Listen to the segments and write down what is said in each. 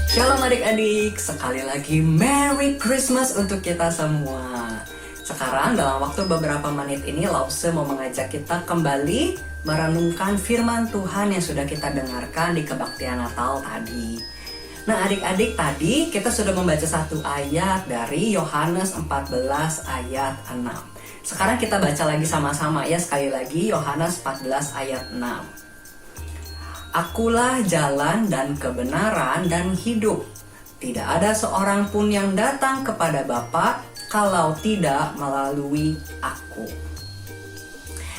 Shalom adik-adik, sekali lagi Merry Christmas untuk kita semua. Sekarang dalam waktu beberapa menit ini Lause mau mengajak kita kembali merenungkan firman Tuhan yang sudah kita dengarkan di kebaktian Natal tadi. Nah adik-adik, tadi kita sudah membaca satu ayat dari Yohanes 14 ayat 6. Sekarang kita baca lagi sama-sama ya, sekali lagi Yohanes 14 ayat 6. Akulah jalan dan kebenaran dan hidup. Tidak ada seorang pun yang datang kepada Bapa kalau tidak melalui aku.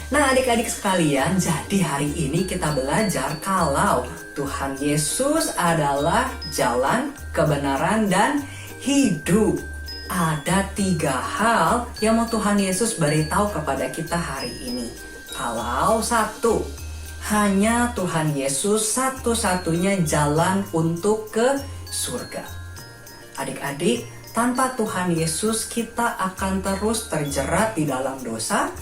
Nah adik-adik sekalian, jadi hari ini kita belajar kalau Tuhan Yesus adalah jalan, kebenaran, dan hidup. Ada 3 hal yang mau Tuhan Yesus beritahu kepada kita hari ini. Kalau 1, hanya Tuhan Yesus satu-satunya jalan untuk ke surga. Adik-adik, tanpa Tuhan Yesus kita akan terus terjerat di dalam dosa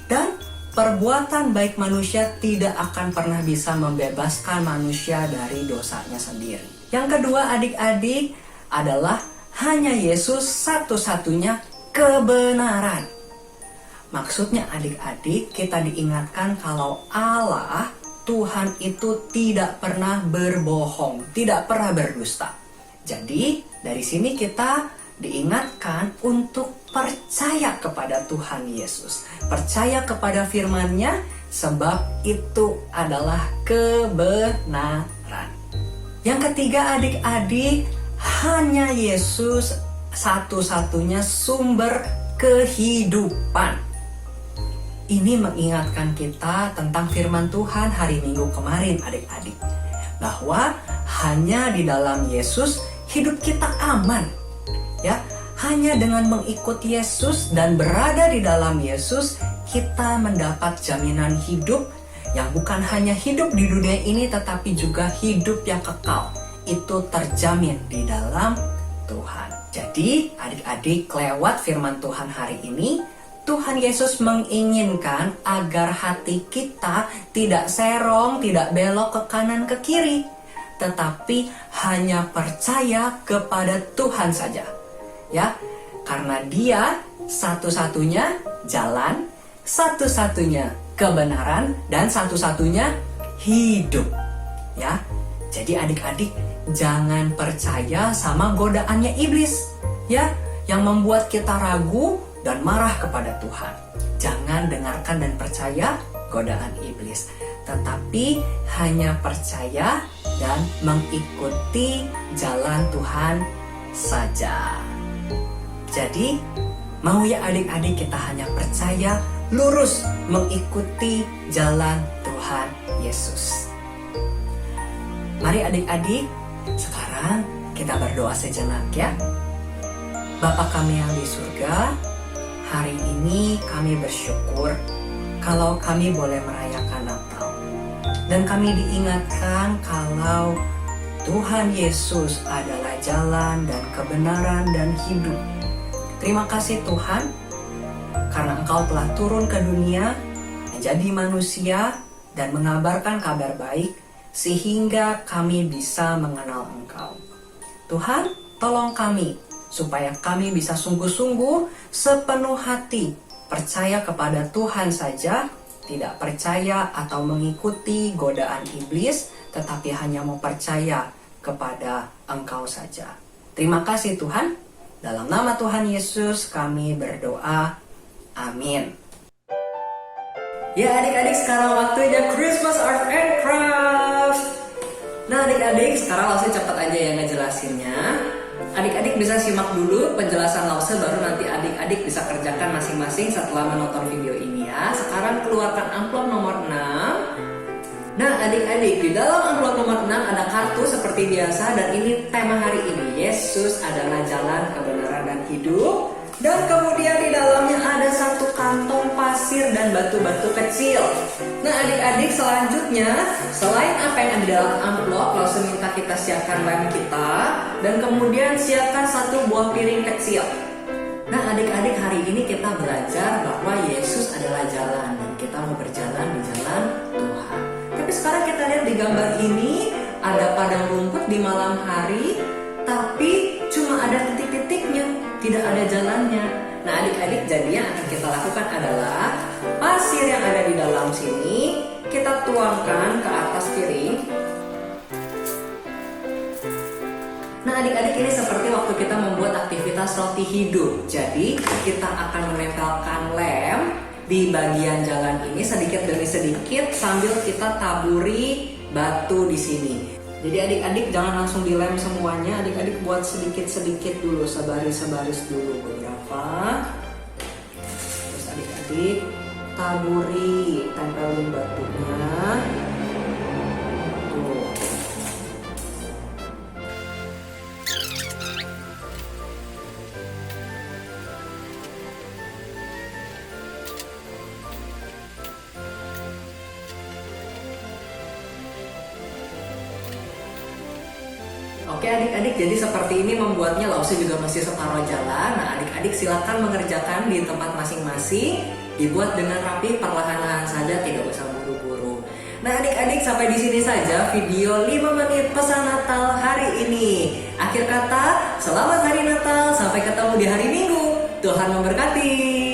dan perbuatan baik manusia tidak akan pernah bisa membebaskan manusia dari dosanya sendiri. Yang kedua adik-adik adalah hanya Yesus satu-satunya kebenaran. Maksudnya adik-adik kita diingatkan kalau Allah, Tuhan itu tidak pernah berbohong, tidak pernah berdusta. Jadi dari sini kita diingatkan untuk percaya kepada Tuhan Yesus. Percaya kepada firman-Nya sebab itu adalah kebenaran. Yang ketiga adik-adik, hanya Yesus satu-satunya sumber kehidupan. Ini mengingatkan kita tentang firman Tuhan hari Minggu kemarin adik-adik. Bahwa hanya di dalam Yesus hidup kita aman. Ya, hanya dengan mengikuti Yesus dan berada di dalam Yesus kita mendapat jaminan hidup yang bukan hanya hidup di dunia ini tetapi juga hidup yang kekal. Itu terjamin di dalam Tuhan. Jadi adik-adik lewat firman Tuhan hari ini Tuhan Yesus menginginkan agar hati kita tidak serong, tidak belok ke kanan ke kiri, tetapi hanya percaya kepada Tuhan saja. Ya, karena Dia satu-satunya jalan, satu-satunya kebenaran, dan satu-satunya hidup. Ya, jadi adik-adik jangan percaya sama godaannya iblis, ya, yang membuat kita ragu dan marah kepada Tuhan. Jangan dengarkan dan percaya godaan iblis, tetapi hanya percaya dan mengikuti jalan Tuhan saja. Jadi, mau ya adik-adik kita hanya percaya lurus mengikuti jalan Tuhan Yesus. Mari adik-adik, sekarang kita berdoa sejenak ya. Bapa kami yang di surga, hari ini kami bersyukur kalau kami boleh merayakan Natal. Dan kami diingatkan kalau Tuhan Yesus adalah jalan dan kebenaran dan hidup. Terima kasih Tuhan, karena Engkau telah turun ke dunia, menjadi manusia, dan mengabarkan kabar baik, sehingga kami bisa mengenal Engkau. Tuhan, tolong kami, supaya kami bisa sungguh-sungguh sepenuh hati percaya kepada Tuhan saja, tidak percaya atau mengikuti godaan iblis, tetapi hanya mau percaya kepada Engkau saja. Terima kasih Tuhan, dalam nama Tuhan Yesus kami berdoa, amin. Ya adik-adik, sekarang waktunya Christmas Art and Craft. Nah adik-adik, sekarang Lause cepat aja ya ngejelasinnya. Adik-adik bisa simak dulu penjelasan Lause, baru nanti adik-adik bisa kerjakan masing-masing setelah menonton video ini ya. Sekarang keluarkan amplop nomor 6. Nah adik-adik, di dalam amplop nomor 6 ada kartu seperti biasa, dan ini tema hari ini, Yesus adalah jalan, kebenaran, dan hidup. Dan kemudian di dalamnya ada satu kantong pasir dan batu-batu kecil. Nah adik-adik, selanjutnya selain apa yang ada di dalam amplop, Lause minta kita siapkan lem kita, dan kemudian siapkan satu buah piring kecil. Nah adik-adik, hari ini kita belajar bahwa Yesus adalah jalan, dan kita mau berjalan di jalan Tuhan. Tapi sekarang kita lihat di gambar ini, Jadi yang akan kita lakukan adalah pasir yang ada di dalam sini kita tuangkan ke atas piring. Nah adik-adik, ini seperti waktu kita membuat aktivitas roti hidup. Jadi kita akan menempelkan lem di bagian jalan ini sedikit demi sedikit sambil kita taburi batu di sini. Jadi adik-adik jangan langsung dilem semuanya, adik-adik buat sedikit-sedikit dulu, sebaris-sebaris dulu beberapa. Terus adik-adik taburi, tempelin batunya. Tuh. Oke adik-adik, jadi seperti ini membuatnya. Lausi juga masih separuh jalan. Nah adik-adik silakan mengerjakan di tempat masing-masing. Dibuat dengan rapi, perlahan-lahan saja, tidak usah buru-buru. Nah adik-adik, sampai di sini saja video 5 menit pesan Natal hari ini. Akhir kata, selamat hari Natal, sampai ketemu di hari Minggu. Tuhan memberkati.